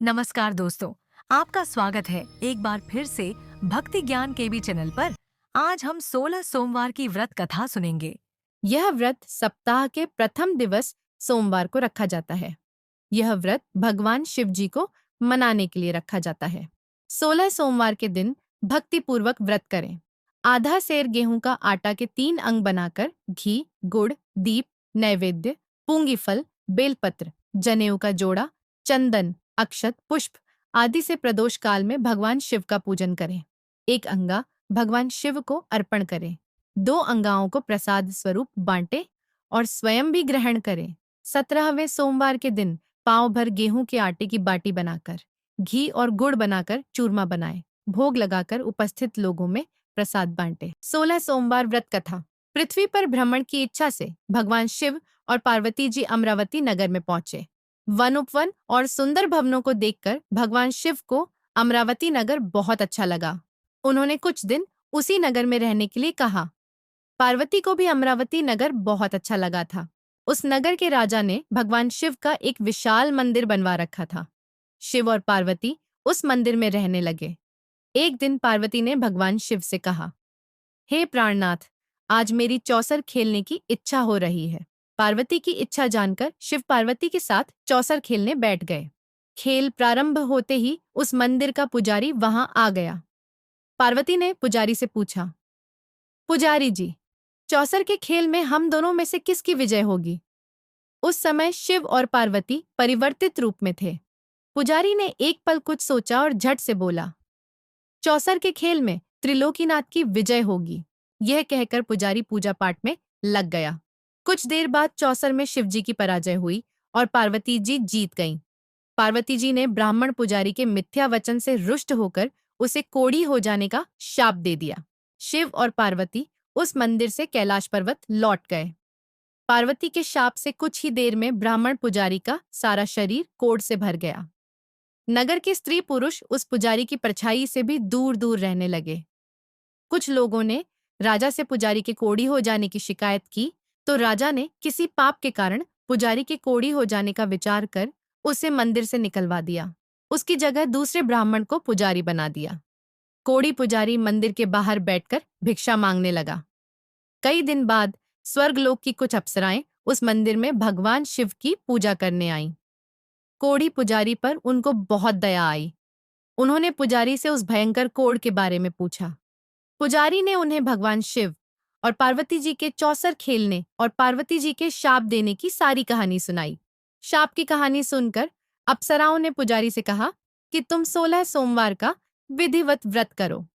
नमस्कार दोस्तों, आपका स्वागत है एक बार फिर से भक्ति ज्ञान केबी चैनल पर। आज हम 16 सोमवार की व्रत कथा सुनेंगे। यह व्रत सप्ताह के प्रथम दिवस सोमवार को रखा जाता है। यह व्रत भगवान शिव जी को मनाने के लिए रखा जाता है। 16 सोमवार के दिन भक्ति पूर्वक व्रत करें। आधा सेर गेहूं का आटा के 3 अंग बनाकर घी, गुड़, दीप, नैवेद्य, पूंगी फल, बेलपत्र, जनेऊ का जोड़ा, चंदन, अक्षत, पुष्प आदि से प्रदोष काल में भगवान शिव का पूजन करें। एक अंगा भगवान शिव को अर्पण करें। 2 अंगाओं को प्रसाद स्वरूप बांटे और स्वयं भी ग्रहण करें। 17वें सोमवार के दिन पाव भर गेहूं के आटे की बाटी बनाकर घी और गुड़ बनाकर चूरमा बनाएं। भोग लगाकर उपस्थित लोगों में प्रसाद बांटे। 16 सोमवार व्रत कथा। पृथ्वी पर भ्रमण की इच्छा से भगवान शिव और पार्वती जी अमरावती नगर में पहुंचे। वन उपवन और सुंदर भवनों को देखकर भगवान शिव को अमरावती नगर बहुत अच्छा लगा। उन्होंने कुछ दिन उसी नगर में रहने के लिए कहा। पार्वती को भी अमरावती नगर बहुत अच्छा लगा था। उस नगर के राजा ने भगवान शिव का एक विशाल मंदिर बनवा रखा था। शिव और पार्वती उस मंदिर में रहने लगे। एक दिन पार्वती ने भगवान शिव से कहा, हे प्राणनाथ, आज मेरी चौसर खेलने की इच्छा हो रही है। पार्वती की इच्छा जानकर शिव पार्वती के साथ चौसर खेलने बैठ गए। खेल प्रारंभ होते ही उस मंदिर का पुजारी वहां आ गया। पार्वती ने पुजारी से पूछा, पुजारी जी, चौसर के खेल में हम दोनों में से किसकी विजय होगी? उस समय शिव और पार्वती परिवर्तित रूप में थे। पुजारी ने एक पल कुछ सोचा और झट से बोला, चौसर के खेल में त्रिलोकीनाथ की विजय होगी। यह कहकर पुजारी पूजा पाठ में लग गया। कुछ देर बाद चौसर में शिव जी की पराजय हुई और पार्वती जी जीत गईं। पार्वती जी ने ब्राह्मण पुजारी के मिथ्या वचन से रुष्ट होकर उसे कोढ़ी हो जाने का शाप दे दिया। शिव और पार्वती उस मंदिर से कैलाश पर्वत लौट गए। पार्वती के शाप से कुछ ही देर में ब्राह्मण पुजारी का सारा शरीर कोढ़ से भर गया। नगर के स्त्री पुरुष उस पुजारी की परछाई से भी दूर दूर रहने लगे। कुछ लोगों ने राजा से पुजारी के कोढ़ी हो जाने की शिकायत की, तो राजा ने किसी पाप के कारण पुजारी के कोढ़ी हो जाने का विचार कर उसे मंदिर से निकलवा दिया। उसकी जगह दूसरे ब्राह्मण को पुजारी बना दिया। कोढ़ी पुजारी मंदिर के बाहर बैठकर भिक्षा मांगने लगा। कई दिन बाद स्वर्गलोक की कुछ अप्सराएं उस मंदिर में भगवान शिव की पूजा करने आईं। कोढ़ी पुजारी पर उनको बहुत दया आई। उन्होंने पुजारी से उस भयंकर कोढ़ के बारे में पूछा। पुजारी ने उन्हें भगवान शिव और पार्वती जी के चौसर खेलने और पार्वती जी के शाप देने की सारी कहानी सुनाई। शाप की कहानी सुनकर अप्सराओं ने पुजारी से कहा कि तुम 16 सोमवार का विधिवत व्रत करो।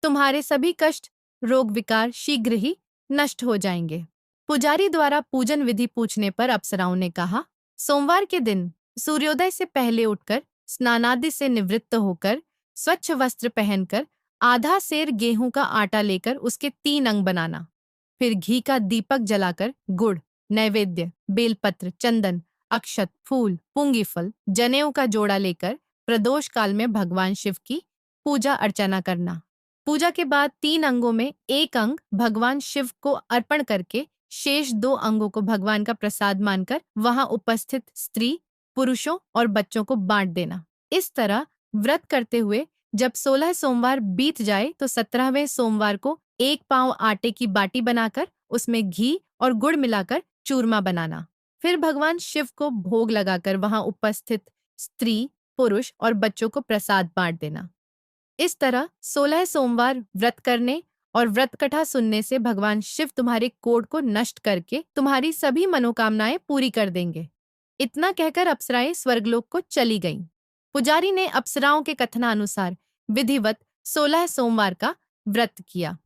तुम्हारे सभी कष्ट, रोग विकार शीघ्र ही नष्ट हो जाएंगे। पुजारी द्वारा पूजन विधि पूछने पर अप्सराओं ने कहा, सोमवार के दिन सूर्योदय से पहले उठकर स्नानादि से निवृत्त होकर स्वच्छ वस्त्र पहनकर आधा सेर गेहूं का आटा लेकर उसके 3 अंग बनाना। फिर घी का दीपक जलाकर गुड़, नैवेद्य, बेलपत्र, चंदन, अक्षत, फूल, पुंगी फल, जनेऊ का जोड़ा लेकर प्रदोष काल में भगवान शिव की पूजा अर्चना करना। पूजा के बाद 3 अंगों में एक अंग भगवान शिव को अर्पण करके शेष 2 अंगों को भगवान का प्रसाद मानकर वहां उपस्थित स्त्री, पुरुषों और बच्चों को बांट देना। इस तरह व्रत करते हुए जब 16 सोमवार बीत जाए तो 17वें सोमवार को 1 पाव आटे की बाटी बनाकर उसमें घी और गुड़ मिलाकर चूरमा बनाना। फिर भगवान शिव को भोग लगाकर वहां उपस्थित स्त्री, पुरुष और बच्चों को प्रसाद बांट देना। इस तरह 16 सोमवार व्रत करने और व्रत कथा सुनने से भगवान शिव तुम्हारे कोढ़ को नष्ट करके तुम्हारी सभी मनोकामनाएं पूरी कर देंगे। इतना कहकर अप्सराएं स्वर्गलोक को चली गईं। पुजारी ने अप्सराओं के कथनानुसार विधिवत 16 सोमवार का व्रत किया।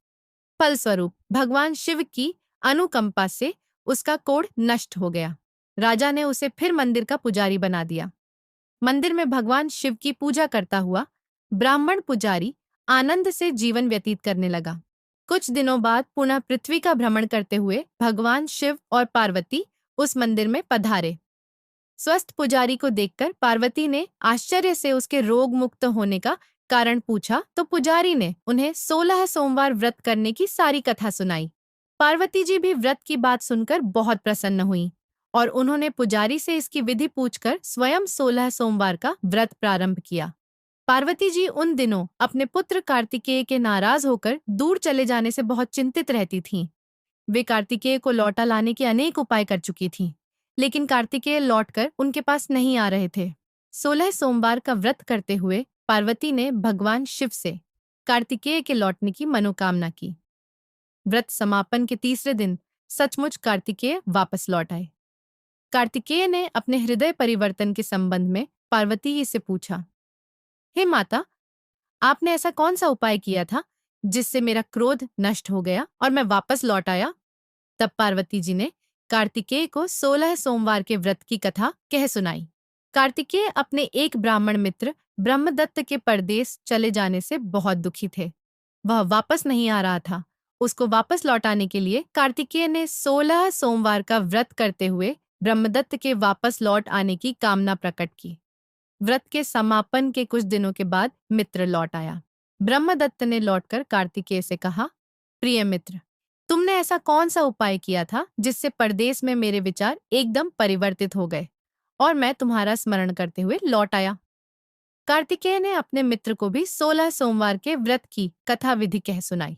फलस्वरूप भगवान शिव की अनुकंपा से उसका कोढ़ नष्ट हो गया। राजा ने उसे फिर मंदिर का पुजारी बना दिया। मंदिर में भगवान शिव की पूजा करता हुआ ब्राह्मण पुजारी आनंद से जीवन व्यतीत करने लगा। कुछ दिनों बाद पुनः पृथ्वी का भ्रमण करते हुए भगवान शिव और पार्वती उस मंदिर में पधारे। स्वस्थ पुजारी को देखकर पार्वती ने आश्चर्य से उसके रोग मुक्त होने का कारण पूछा, तो पुजारी ने उन्हें 16 सोमवार व्रत करने की सारी कथा सुनाई। पार्वती जी भी व्रत की बात सुनकर बहुत प्रसन्न हुई और उन्होंने पुजारी से इसकी विधि पूछकर स्वयं 16 सोमवार का व्रत प्रारंभ किया। पार्वती जी उन दिनों अपने पुत्र कार्तिकेय के नाराज होकर दूर चले जाने से बहुत चिंतित रहती थीं। वे कार्तिकेय को लौटा लाने के अनेक उपाय कर चुकी थीं, लेकिन कार्तिकेय लौटकर उनके पास नहीं आ रहे थे। 16 सोमवार का व्रत करते हुए पार्वती ने भगवान शिव से कार्तिकेय के लौटने की मनोकामना की। व्रत समापन के तीसरे दिन सचमुच कार्तिकेय वापस लौट आए। कार्तिकेय ने अपने हृदय परिवर्तन के संबंध में पार्वती ही से पूछा, हे माता, आपने ऐसा कौन सा उपाय किया था जिससे मेरा क्रोध नष्ट हो गया और मैं वापस लौट आया? तब पार्वती जी ने कार्तिकेय को 16 सोमवार के व्रत की कथा कह सुनाई। कार्तिकेय अपने एक ब्राह्मण मित्र ब्रह्मदत्त के परदेश चले जाने से बहुत दुखी थे। वह वापस नहीं आ रहा था। उसको वापस लौटाने के लिए कार्तिकेय ने 16 सोमवार का व्रत करते हुए ब्रह्मदत्त के वापस लौट आने की कामना प्रकट की। व्रत के समापन के कुछ दिनों के बाद मित्र लौट आया। ब्रह्मदत्त ने लौटकर कार्तिकेय से कहा, प्रिय मित्र, तुमने ऐसा कौन सा उपाय किया था जिससे परदेश में मेरे विचार एकदम परिवर्तित हो गए और मैं तुम्हारा स्मरण करते हुए लौट आया? कार्तिकेय ने अपने मित्र को भी 16 सोमवार के व्रत की कथा विधि कह सुनाई।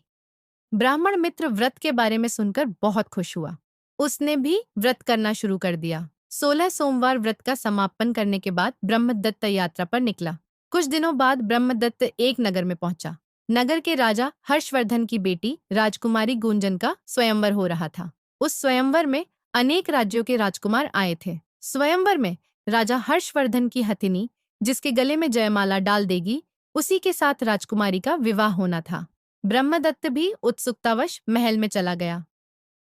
ब्राह्मण मित्र व्रत के बारे में सुनकर बहुत खुश हुआ। उसने भी व्रत करना शुरू कर दिया। 16 सोमवार व्रत का समापन करने के बाद ब्रह्मदत्त यात्रा पर निकला। कुछ दिनों बाद ब्रह्मदत्त एक नगर में पहुंचा। नगर के राजा हर्षवर्धन की बेटी राजकुमारी गुंजन का स्वयंवर हो रहा था। उस स्वयंवर में अनेक राज्यों के राजकुमार आए थे। स्वयंवर में राजा हर्षवर्धन की हथिनी, जिसके गले में जयमाला डाल देगी, उसी के साथ राजकुमारी का विवाह होना था। ब्रह्मदत्त भी उत्सुकतावश महल में चला गया।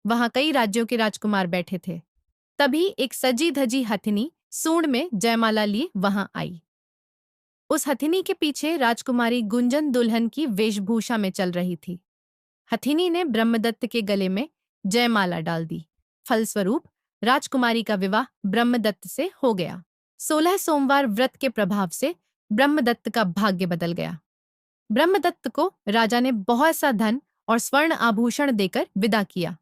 वहां कई राज्यों के राजकुमार बैठे थे। तभी एक सजी धजी हथिनी सूंड में जयमाला लिए वहां आई। उस हथिनी के पीछे राजकुमारी गुंजन दुल्हन की वेशभूषा में चल रही थी। हथिनी ने ब्रह्मदत्त के गले में जयमाला डाल दी। फलस्वरूप राजकुमारी का विवाह ब्रह्मदत्त से हो गया। 16 सोमवार व्रत के प्रभाव से ब्रह्मदत्त का भाग्य बदल गया। ब्रह्मदत्त को राजा ने बहुत सा धन और स्वर्ण आभूषण देकर विदा किया।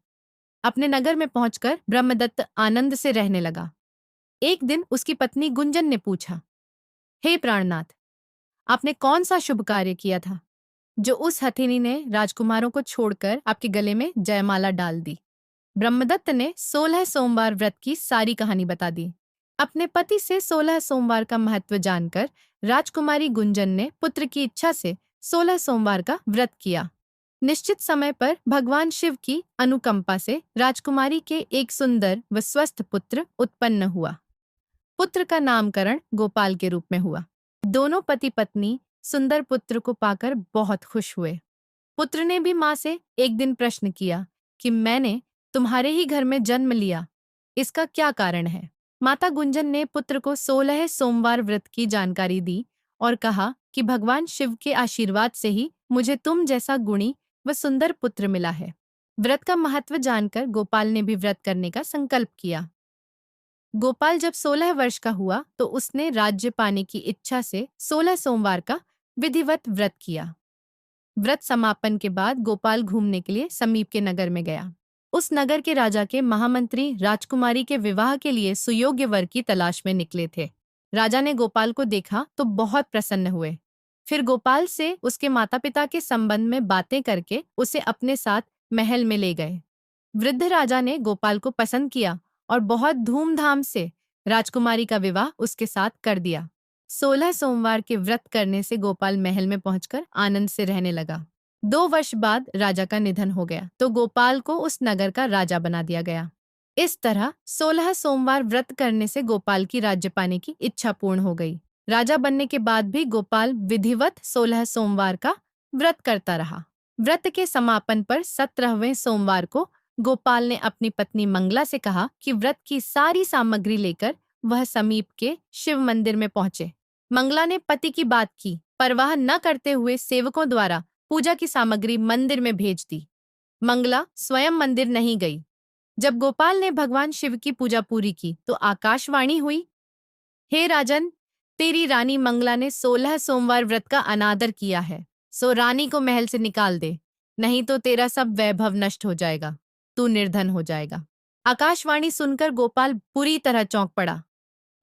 अपने नगर में पहुंचकर ब्रह्मदत्त आनंद से रहने लगा। एक दिन उसकी पत्नी गुंजन ने पूछा, हे प्राणनाथ, आपने कौन सा शुभ कार्य किया था जो उस हथिनी ने राजकुमारों को छोड़कर आपके गले में जयमाला डाल दी? ब्रह्मदत्त ने 16 सोमवार व्रत की सारी कहानी बता दी। अपने पति से 16 सोमवार का महत्व जानकर राजकुमारी गुंजन ने पुत्र की इच्छा से 16 सोमवार का व्रत किया। निश्चित समय पर भगवान शिव की अनुकंपा से राजकुमारी के एक सुंदर व स्वस्थ पुत्र उत्पन्न हुआ। पुत्र का नामकरण गोपाल के रूप में हुआ। दोनों पति पत्नी सुंदर पुत्र को पाकर बहुत खुश हुए। पुत्र ने भी माँ से एक दिन प्रश्न किया कि मैंने तुम्हारे ही घर में जन्म लिया, इसका क्या कारण है? माता गुंजन ने पुत्र को 16 सोमवार व्रत की जानकारी दी और कहा कि भगवान शिव के आशीर्वाद से ही मुझे तुम जैसा गुणी व सुंदर पुत्र मिला है। व्रत का महत्व जानकर गोपाल ने भी व्रत करने का संकल्प किया। गोपाल जब 16 वर्ष का हुआ तो उसने राज्य पाने की इच्छा से 16 सोमवार का विधिवत व्रत किया। व्रत समापन के बाद गोपाल घूमने के लिए समीप के नगर में गया। उस नगर के राजा के महामंत्री राजकुमारी के विवाह के लिए सुयोग्य वर की तलाश में निकले थे। राजा ने गोपाल को देखा तो बहुत प्रसन्न हुए। फिर गोपाल से उसके माता पिता के संबंध में बातें करके उसे अपने साथ महल में ले गए। वृद्ध राजा ने गोपाल को पसंद किया और बहुत धूमधाम से राजकुमारी का विवाह उसके साथ कर दिया। 16 सोमवार के व्रत करने से गोपाल महल में पहुंचकर आनंद से रहने लगा। 2 वर्ष बाद राजा का निधन हो गया तो गोपाल को उस नगर का राजा बना दिया गया। इस तरह 16 सोमवार व्रत करने से गोपाल की राज्य पाने की इच्छा पूर्ण हो गई। राजा बनने के बाद भी गोपाल विधिवत 16 सोमवार का व्रत करता रहा। व्रत के समापन पर 17वें सोमवार को गोपाल ने अपनी पत्नी मंगला से कहा कि व्रत की सारी सामग्री लेकर वह समीप के शिव मंदिर में पहुंचे। मंगला ने पति की बात की, परवाह न करते हुए सेवकों द्वारा पूजा की सामग्री मंदिर में भेज दी। मंगला स्वयं मंदिर नहीं गई। जब गोपाल ने भगवान शिव की पूजा पूरी की तो आकाशवाणी हुई, हे राजन, तेरी रानी मंगला ने 16 सोमवार व्रत का अनादर किया है, सो रानी को महल से निकाल दे, नहीं तो तेरा सब वैभव नष्ट हो जाएगा, तू निर्धन हो जाएगा। आकाशवाणी सुनकर गोपाल बुरी तरह चौंक पड़ा।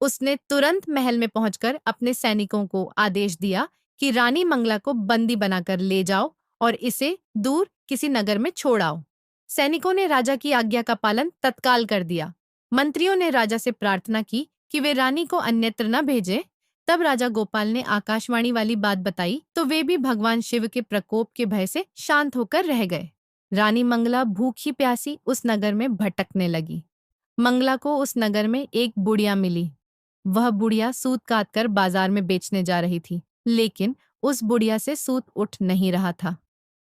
उसने तुरंत महल में पहुंचकर अपने सैनिकों को आदेश दिया कि रानी मंगला को बंदी बनाकर ले जाओ और इसे दूर किसी नगर में छोड़ आओ। सैनिकों ने राजा की आज्ञा का पालन तत्काल कर दिया। मंत्रियों ने राजा से प्रार्थना की कि वे रानी को अन्यत्र न भेजें। तब राजा गोपाल ने आकाशवाणी वाली बात बताई तो वे भी भगवान शिव के प्रकोप के भय से शांत होकर रह गए। रानी मंगला भूखी प्यासी उस नगर में भटकने लगी। मंगला को उस नगर में एक बुढ़िया मिली। वह बुढ़िया सूत काट कर बाजार में बेचने जा रही थी, लेकिन उस बुढ़िया से सूत उठ नहीं रहा था।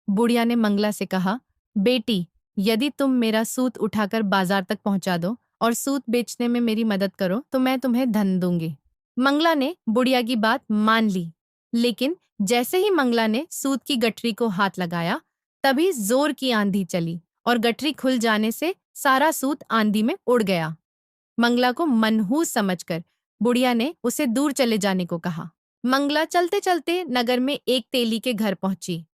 बुढ़िया ने मंगला से कहा, बेटी, यदि तुम मेरा सूत उठाकर बाजार तक पहुंचा दो और सूत बेचने में मेरी मदद करो तो मैं तुम्हें धन दूंगी। मंगला ने बुढ़िया की बात मान ली, लेकिन जैसे ही मंगला ने सूत की गठरी को हाथ लगाया, तभी जोर की आंधी चली और गठरी खुल जाने से सारा सूत आंधी में उड़ गया। मंगला को मनहूस समझकर बुढ़िया ने उसे दूर चले जाने को कहा। मंगला चलते चलते नगर में एक तेली के घर पहुंची।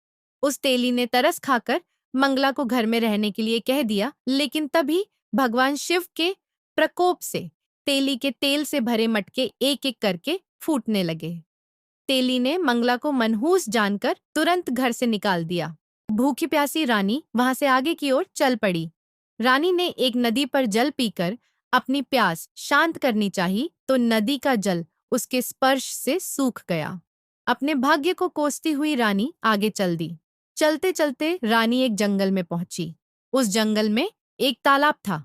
उस तेली ने तरस खाकर मंगला को घर में रहने के लिए कह दिया, लेकिन तभी भगवान शिव के प्रकोप से तेली के तेल से भरे मटके एक एक करके फूटने लगे। तेली ने मंगला को मनहूस जानकर तुरंत घर से निकाल दिया। भूखी प्यासी रानी वहां से आगे की ओर चल पड़ी। रानी ने एक नदी पर जल पीकर अपनी प्यास शांत करनी चाहिए तो नदी का जल उसके स्पर्श से सूख गया। अपने भाग्य को कोसती हुई रानी आगे चल दी। चलते चलते रानी एक जंगल में पहुंची। उस जंगल में एक तालाब था।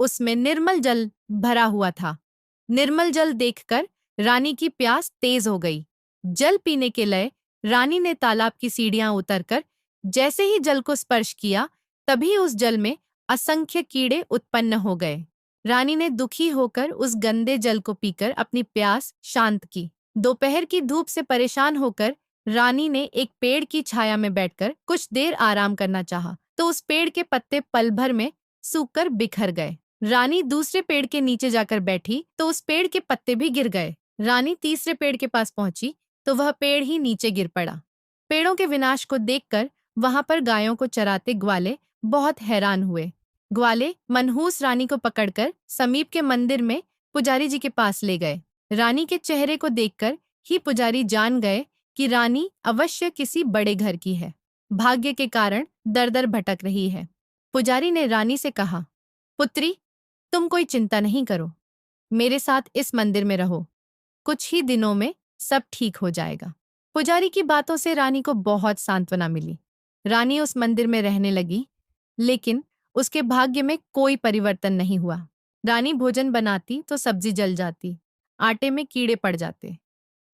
उसमें निर्मल जल भरा हुआ था। निर्मल जल देखकर रानी की प्यास तेज हो गई। जल पीने के लिए रानी ने तालाब की सीढ़ियां उतरकर जैसे ही जल को स्पर्श किया, तभी उस जल में असंख्य कीड़े उत्पन्न हो गए। रानी ने दुखी होकर उस गंदे जल को पीकर अपनी प्यास शांत की। दोपहर की धूप से परेशान होकर रानी ने एक पेड़ की छाया में बैठकर कुछ देर आराम करना चाहा, तो उस पेड़ के पत्ते पल भर में सूखकर बिखर गए। रानी दूसरे पेड़ के नीचे जाकर बैठी तो उस पेड़ के पत्ते भी गिर गए। रानी तीसरे पेड़ के पास पहुंची तो वह पेड़ ही नीचे गिर पड़ा। पेड़ों के विनाश को देखकर वहां पर गायों को चराते ग्वाले बहुत हैरान हुए। ग्वाले मनहूस रानी को पकड़कर समीप के मंदिर में पुजारी जी के पास ले गए। रानी के चेहरे को देखकर ही पुजारी जान गए कि रानी अवश्य किसी बड़े घर की है, भाग्य के कारण दर दर भटक रही है। पुजारी ने रानी से कहा, पुत्री, तुम कोई चिंता नहीं करो, मेरे साथ इस मंदिर में रहो, कुछ ही दिनों में सब ठीक हो जाएगा। पुजारी की बातों से रानी को बहुत सांत्वना मिली। रानी उस मंदिर में रहने लगी, लेकिन उसके भाग्य में कोई परिवर्तन नहीं हुआ। रानी भोजन बनाती तो सब्जी जल जाती, आटे में कीड़े पड़ जाते,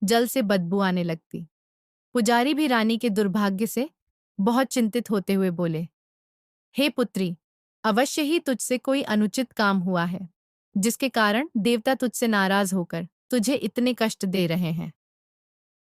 जल से बदबू आने लगती। पुजारी भी रानी के दुर्भाग्य से बहुत चिंतित होते हुए बोले, हे पुत्री, अवश्य ही तुझसे कोई अनुचित काम हुआ है, जिसके कारण देवता तुझसे नाराज होकर तुझे इतने कष्ट दे रहे हैं।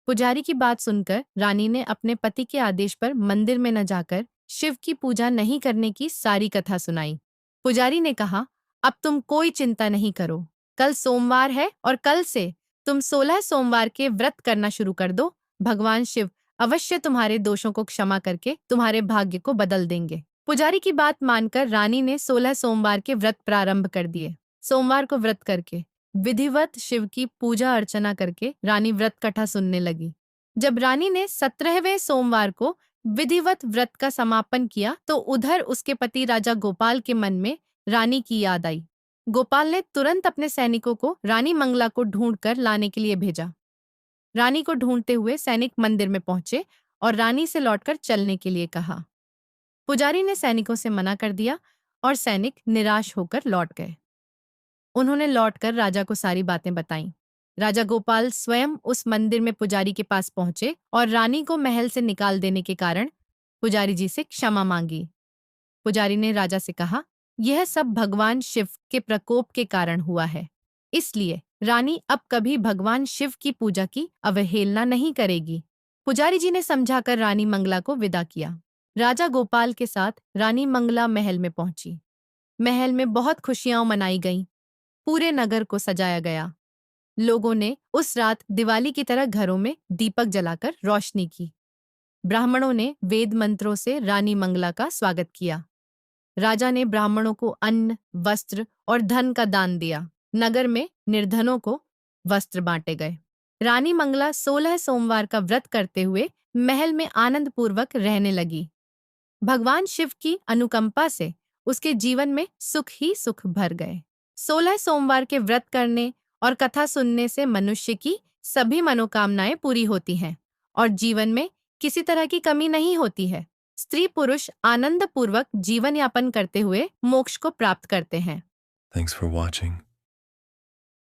पुजारी की बात सुनकर रानी ने अपने पति के आदेश पर मंदिर में न जाकर शिव की पूजा नहीं करने की सारी कथा सुनाई। पुजारी ने कहा, अब तुम कोई चिंता नहीं करो, कल सोमवार है और कल से तुम 16 सोमवार के व्रत करना शुरू कर दो। भगवान शिव अवश्य तुम्हारे दोषों को क्षमा करके तुम्हारे भाग्य को बदल देंगे। पुजारी की बात मानकर रानी ने 16 सोमवार के व्रत प्रारंभ कर दिए। सोमवार को व्रत करके विधिवत शिव की पूजा अर्चना करके रानी व्रत कथा सुनने लगी। जब रानी ने 17वें सोमवार को विधिवत व्रत का समापन किया तो उधर उसके पति राजा गोपाल के मन में रानी की याद आई। गोपाल ने तुरंत अपने सैनिकों को रानी मंगला को ढूंढकर लाने के लिए भेजा। रानी को ढूंढते हुए सैनिक मंदिर में पहुंचे और रानी से लौटकर चलने के लिए कहा। पुजारी ने सैनिकों से मना कर दिया और सैनिक निराश होकर लौट गए। उन्होंने लौटकर राजा को सारी बातें बताईं। राजा गोपाल स्वयं उस मंदिर में पुजारी के पास पहुंचे और रानी को महल से निकाल देने के कारण पुजारी जी से क्षमा मांगी। पुजारी ने राजा से कहा, यह सब भगवान शिव के प्रकोप के कारण हुआ है, इसलिए रानी अब कभी भगवान शिव की पूजा की अवहेलना नहीं करेगी। पुजारी जी ने समझाकर रानी मंगला को विदा किया। राजा गोपाल के साथ रानी मंगला महल में पहुंची। महल में बहुत खुशियां मनाई गईं। पूरे नगर को सजाया गया। लोगों ने उस रात दिवाली की तरह घरों में दीपक जलाकर रोशनी की। ब्राह्मणों ने वेद मंत्रों से रानी मंगला का स्वागत किया। राजा ने ब्राह्मणों को अन्न, वस्त्र और धन का दान दिया। नगर में निर्धनों को वस्त्र बांटे गए। रानी मंगला 16 सोमवार का व्रत करते हुए महल में आनंद पूर्वक रहने लगी। भगवान शिव की अनुकंपा से उसके जीवन में सुख ही सुख भर गए। 16 सोमवार के व्रत करने और कथा सुनने से मनुष्य की सभी मनोकामनाएं पूरी होती हैं और जीवन में किसी तरह की कमी नहीं होती है। स्त्री पुरुष आनंद पूर्वक जीवन यापन करते हुए मोक्ष को प्राप्त करते हैं। Thanks for watching.